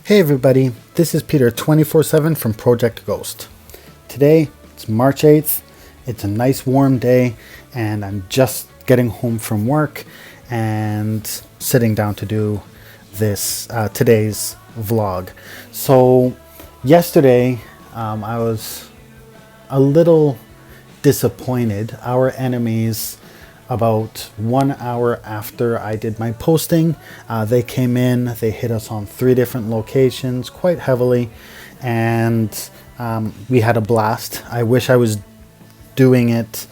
Hey everybody, this is Peter 24/7 from Project Ghost. Today, it's March 8th, it's a nice warm day, and I'm just getting home from work and sitting down to do this today's vlog. So yesterday, I was a little disappointed. Our enemies, about 1 hour after I did my posting, they came in, they hit us on 3 different locations quite heavily, and we had a blast. I wish I was doing it,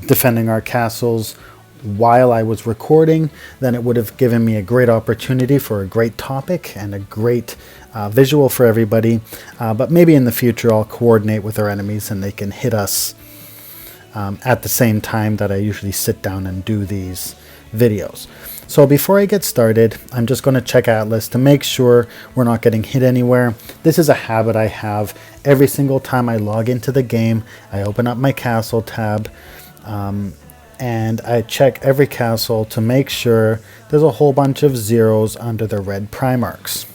defending our castles while I was recording. Then it would have given me a great opportunity for a great topic and a great visual for everybody. But maybe in the future I'll coordinate with our enemies and they can hit us at the same time that I usually sit down and do these videos. So before I get started, I'm just going to check Atlas to make sure we're not getting hit anywhere. This is a habit I have every single time I log into the game. I open up my castle tab and I check every castle to make sure there's a whole bunch of zeros under the red Primarchs.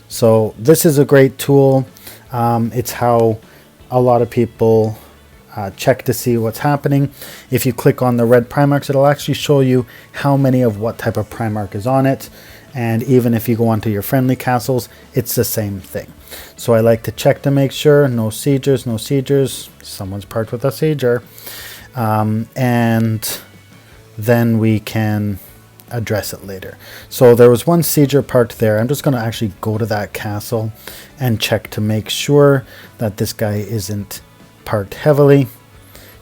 So this is a great tool. It's how a lot of people check to see what's happening. If you click on the red Primarchs, it'll actually show you how many of what type of Primarch is on it. And even if you go onto your friendly castles, it's the same thing. So I like to check to make sure no siegers, no siegers. Someone's parked with a sieger. And then we can address it later. So there was one sieger parked there. I'm just going to actually go to that castle and check to make sure that this guy isn't parked heavily.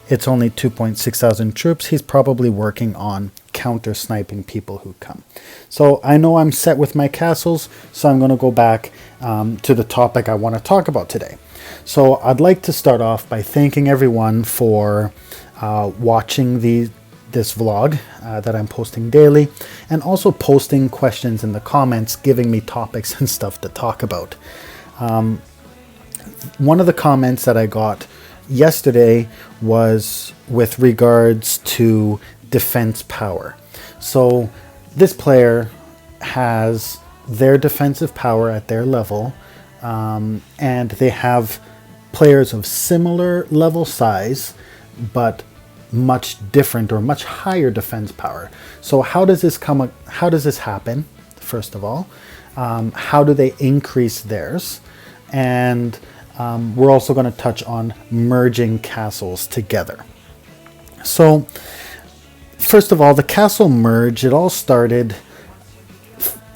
It's only 2.6 thousand troops. He's probably working on counter sniping people who come. So I know I'm set with my castles, so I'm going to go back to the topic I want to talk about today. So I'd like to start off by thanking everyone for watching this vlog that I'm posting daily, and also posting questions in the comments, giving me topics and stuff to talk about. One of the comments that I got yesterday was with regards to defense power. So this player has their defensive power at their level, and they have players of similar level size but much different or much higher defense power. So how does this happen? First of all, how do they increase theirs? And we're also going to touch on merging castles together. So first of all, the castle merge, it all started,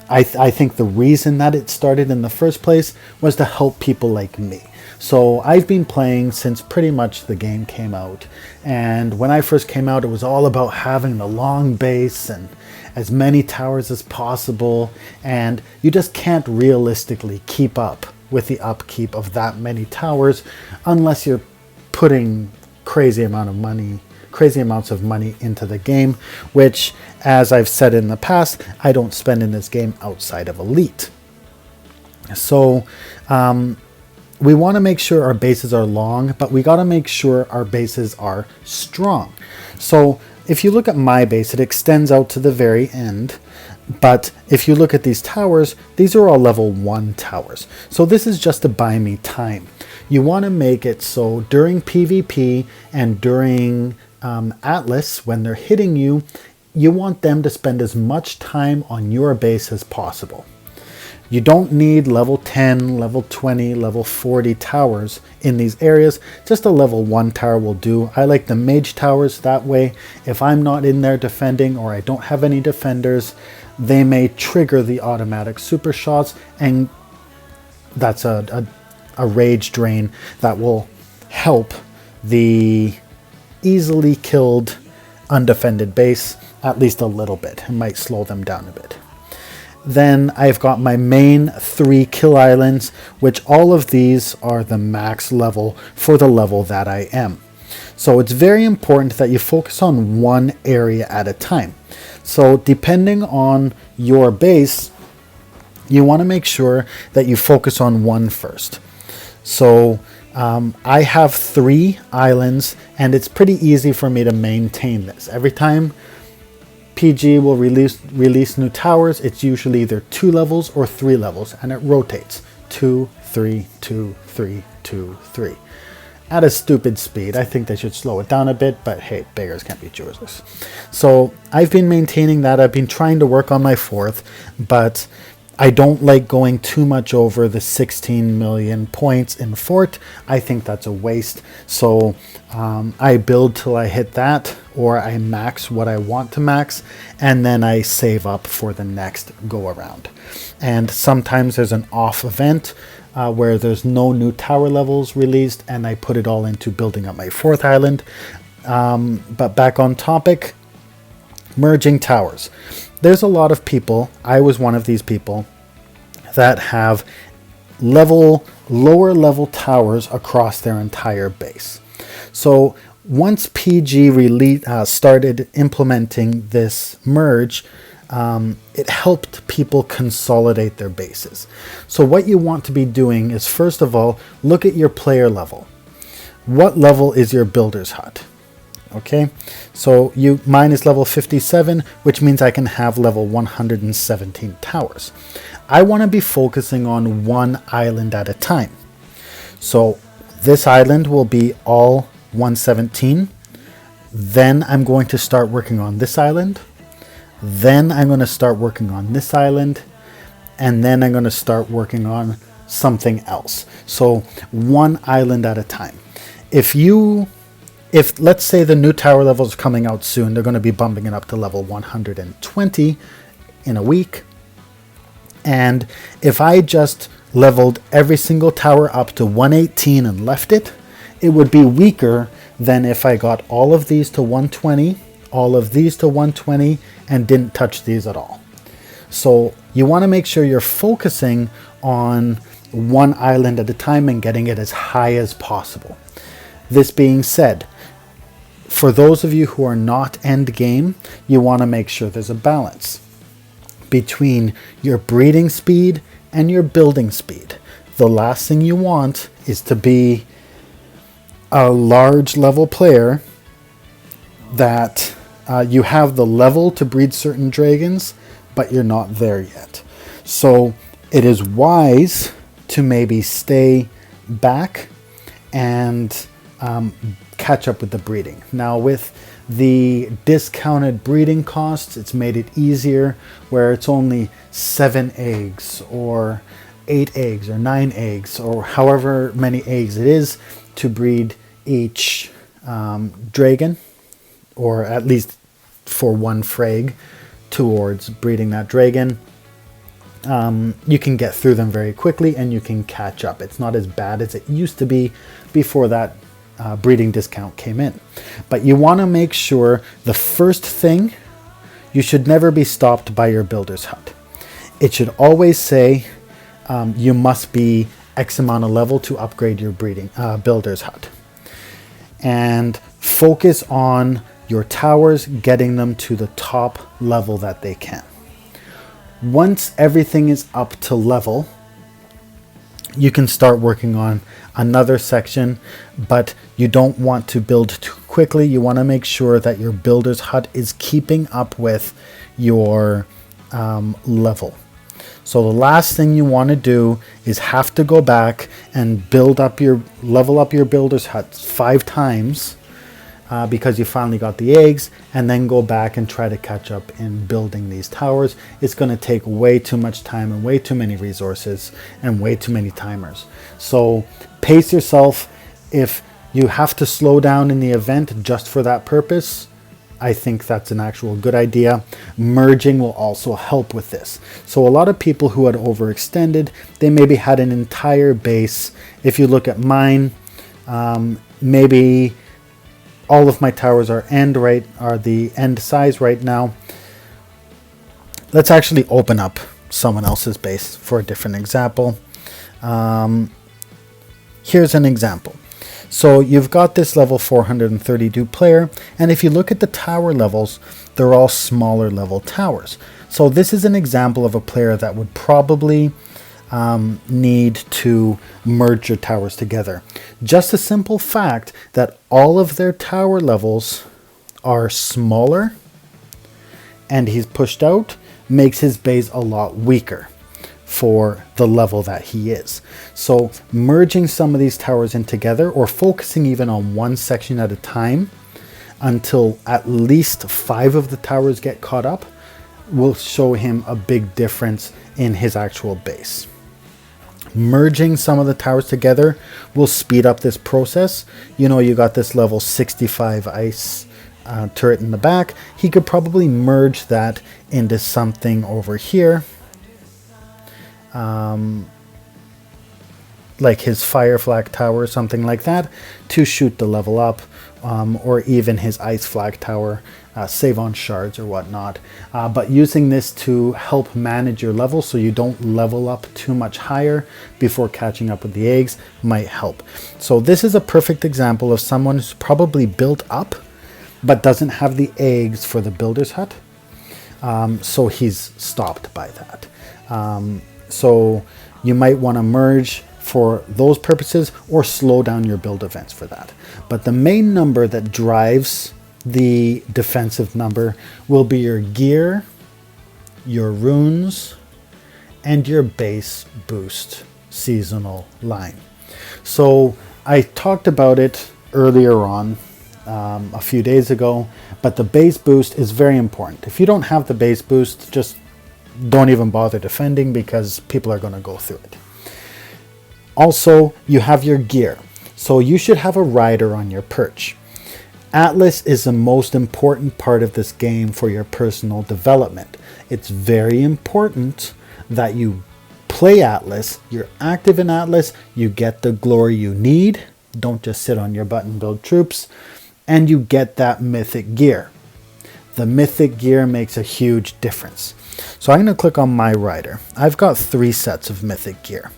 I think the reason that it started in the first place was to help people like me. So I've been playing since pretty much the game came out. And when I first came out, it was all about having the long base and as many towers as possible. And you just can't realistically keep up with the upkeep of that many towers unless you're putting crazy amounts of money into the game, which, as I've said in the past, I don't spend in this game outside of Elite. So we want to make sure our bases are long, but we got to make sure our bases are strong. So if you look at my base, it extends out to the very end. But if you look at these towers, these are all level 1 towers. So this is just to buy me time. You want to make it so during PvP and during Atlas, when they're hitting you, you want them to spend as much time on your base as possible. You don't need level 10, level 20, level 40 towers in these areas. Just a level 1 tower will do. I like the mage towers that way. If I'm not in there defending or I don't have any defenders, they may trigger the automatic super shots, and that's a rage drain that will help the easily killed undefended base at least a little bit. It might slow them down a bit. Then I've got my main 3 kill islands, which all of these are the max level for the level that I am. So it's very important that you focus on one area at a time. So depending on your base, you want to make sure that you focus on one first. So I have 3 islands, and it's pretty easy for me to maintain this. Every time PG will release new towers. It's usually either 2 levels or 3 levels, and it rotates 2, 3, 2, 3, 2, 3 at a stupid speed. I think they should slow it down a bit, but hey, beggars can't be choosers. So I've been maintaining that. I've been trying to work on my 4th, but I don't like going too much over the 16 million points in fort. I think that's a waste. So I build till I hit that, or I max what I want to max, and then I save up for the next go around. And sometimes there's an off event where there's no new tower levels released, and I put it all into building up my 4th island. But back on topic, merging towers. There's a lot of people, I was one of these people, that have lower level towers across their entire base. So once PG started implementing this merge, it helped people consolidate their bases. So what you want to be doing is, first of all, look at your player level. What level is your builder's hut? Okay, so mine is level 57, which means I can have level 117 towers. I want to be focusing on one island at a time. So this island will be all 117. Then I'm going to start working on this island. Then I'm going to start working on this island. And then I'm going to start working on something else. So one island at a time. If let's say the new tower levels are coming out soon, they're going to be bumping it up to level 120 in a week. And if I just leveled every single tower up to 118 and left it, it would be weaker than if I got all of these to 120, all of these to 120, and didn't touch these at all. So you want to make sure you're focusing on one island at a time and getting it as high as possible. This being said, for those of you who are not end game, you want to make sure there's a balance between your breeding speed and your building speed. The last thing you want is to be a large level player that you have the level to breed certain dragons, but you're not there yet. So it is wise to maybe stay back and catch up with the breeding. Now with the discounted breeding costs, it's made it easier where it's only 7 eggs or 8 eggs or 9 eggs or however many eggs it is to breed each dragon, or at least for one frag towards breeding that dragon. You can get through them very quickly and you can catch up. It's not as bad as it used to be before that breeding discount came in. But you want to make sure the first thing, you should never be stopped by your builder's hut. It should always say you must be X amount of level to upgrade your builder's hut. And focus on your towers, getting them to the top level that they can. Once everything is up to level, you can start working on another section, but you don't want to build too quickly. You want to make sure that your builder's hut is keeping up with your level. So the last thing you want to do is have to go back and level up your builder's hut 5 times because you finally got the eggs, and then go back and try to catch up in building these towers. It's going to take way too much time and way too many resources and way too many timers. So pace yourself. If you have to slow down in the event just for that purpose, I think that's an actual good idea. Merging will also help with this. So a lot of people who had overextended, they maybe had an entire base. If you look at mine, maybe all of my towers are the end size right now. Let's actually open up someone else's base for a different example. Here's an example. So you've got this level 432 player, and if you look at the tower levels, they're all smaller level towers. So this is an example of a player that would probably need to merge your towers together. Just a simple fact that all of their tower levels are smaller and he's pushed out, makes his base a lot weaker for the level that he is. So merging some of these towers in together, or focusing even on one section at a time until at least 5 of the towers get caught up, will show him a big difference in his actual base. Merging some of the towers together will speed up this process. You know, you got this level 65 ice turret in the back. He could probably merge that into something over here, like his fire flag tower, something like that, to shoot the level up, or even his ice flag tower, save on shards or whatnot. But using this to help manage your level so you don't level up too much higher before catching up with the eggs might help. So this is a perfect example of someone who's probably built up but doesn't have the eggs for the builder's hut. So he's stopped by that. So you might want to merge for those purposes, or slow down your build events for that. But the main number that drives the defensive number will be your gear, your runes, and your base boost seasonal line. So I talked about it earlier on, a few days ago, but the base boost is very important. If you don't have the base boost, just don't even bother defending, because people are going to go through it. Also, you have your gear. So you should have a rider on your perch. Atlas is the most important part of this game for your personal development. It's very important that you play Atlas, you're active in Atlas, you get the glory you need, don't just sit on your butt and build troops, and you get that mythic gear. The mythic gear makes a huge difference. So I'm going to click on my rider. I've got 3 sets of mythic gear,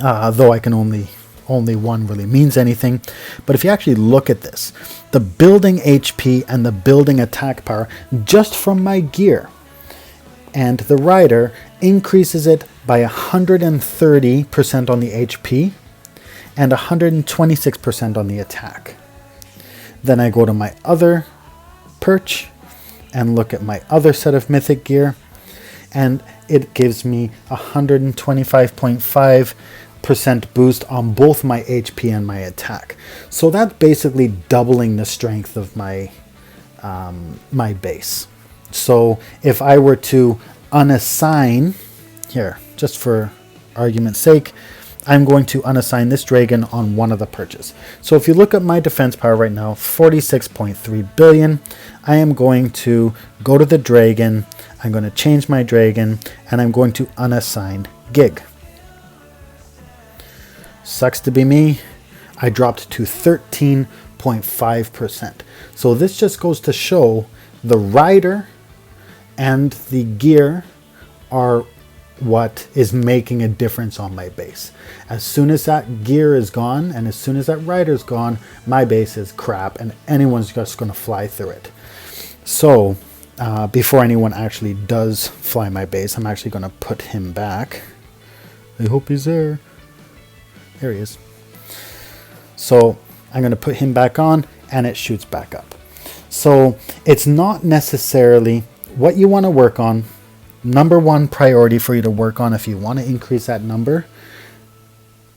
though I can only one really means anything. But if you actually look at this, the building HP and the building attack power just from my gear and the rider increases it by 130% on the HP and 126% on the attack. Then I go to my other perch and look at my other set of mythic gear, and it gives me 125.5% boost on both my HP and my attack. So that's basically doubling the strength of my my base. So if I were to unassign here, just for argument's sake, I'm going to unassign this dragon on one of the perches. So if you look at my defense power right now, 46.3 billion, I am going to go to the dragon, I'm going to change my dragon, and I'm going to unassign gig. Sucks to be me, I dropped to 13.5%. So this just goes to show the rider and the gear are what is making a difference on my base. As soon as that gear is gone and as soon as that rider's gone, my base is crap and anyone's just going to fly through it. So before anyone actually does fly my base, I'm actually going to put him back. I hope he's there. There he is. So I'm going to put him back on and it shoots back up. So it's not necessarily what you want to work on. Number one priority for you to work on if you want to increase that number,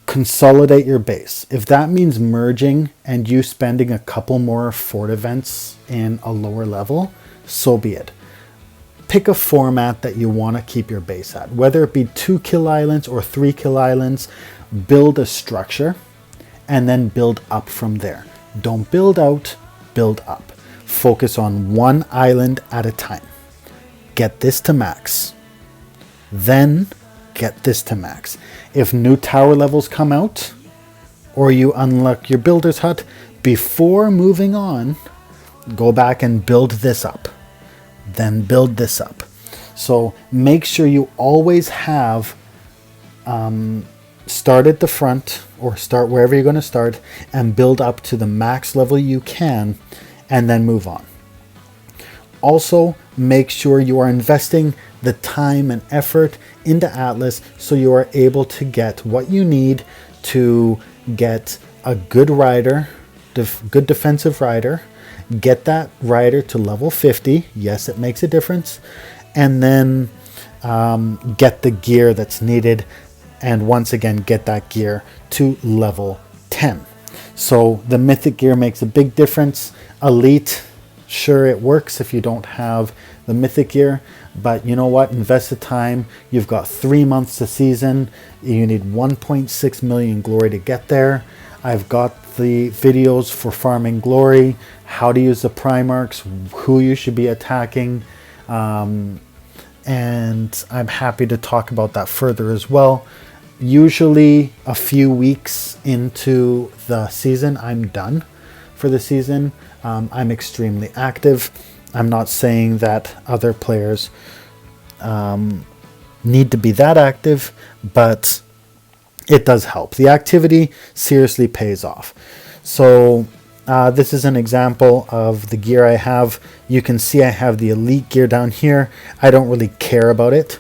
consolidate your base. If that means merging and you spending a couple more fort events in a lower level, so be it. Pick a format that you want to keep your base at, whether it be 2 kill islands or 3 kill islands. Build a structure and then build up from there. Don't build out, build up. Focus on one island at a time. Get this to max, then get this to max. If new tower levels come out or you unlock your builder's hut, before moving on, go back and build this up, then build this up. So make sure you always have start at the front or start wherever you're going to start and build up to the max level you can and then move on. Also, make sure you are investing the time and effort into Atlas so you are able to get what you need to get a good rider, good defensive rider, get that rider to level 50. Yes, it makes a difference. And then get the gear that's needed. And once again, get that gear to level 10. So the mythic gear makes a big difference. Elite, sure, it works if you don't have the mythic gear. But you know what? Invest the time. You've got 3 months to season. You need 1.6 million glory to get there. I've got the videos for farming glory, how to use the Primarchs, who you should be attacking. And I'm happy to talk about that further as well. Usually a few weeks into the season, I'm done for the season. I'm extremely active. I'm not saying that other players need to be that active, but it does help. The activity seriously pays off. So this is an example of the gear I have. You can see I have the elite gear down here. I don't really care about it.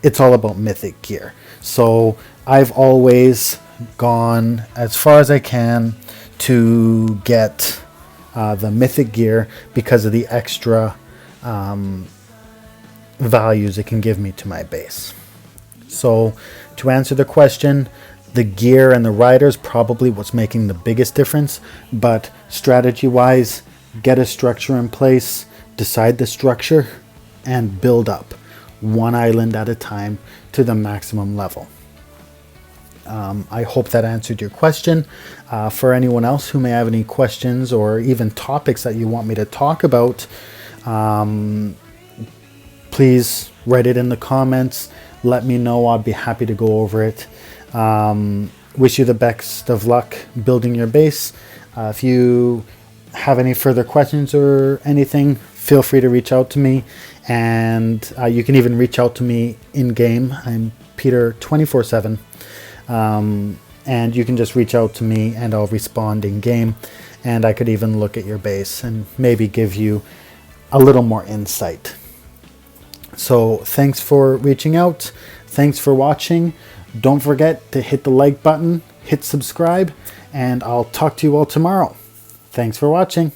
It's all about mythic gear. So I've always gone as far as I can to get the mythic gear because of the extra values it can give me to my base. So to answer the question, the gear and the riders probably what's making the biggest difference, but strategy wise, get a structure in place, decide the structure, and build up one island at a time to the maximum level. I hope that answered your question. For anyone else who may have any questions or even topics that you want me to talk about, please write it in the comments. Let me know. I'll be happy to go over it. Wish you the best of luck building your base. If you have any further questions or anything, feel free to reach out to me. And you can even reach out to me in game. I'm Peter 24/7. And you can just reach out to me and I'll respond in game. And I could even look at your base and maybe give you a little more insight. So thanks for reaching out. Thanks for watching. Don't forget to hit the like button, hit subscribe, and I'll talk to you all tomorrow. Thanks for watching.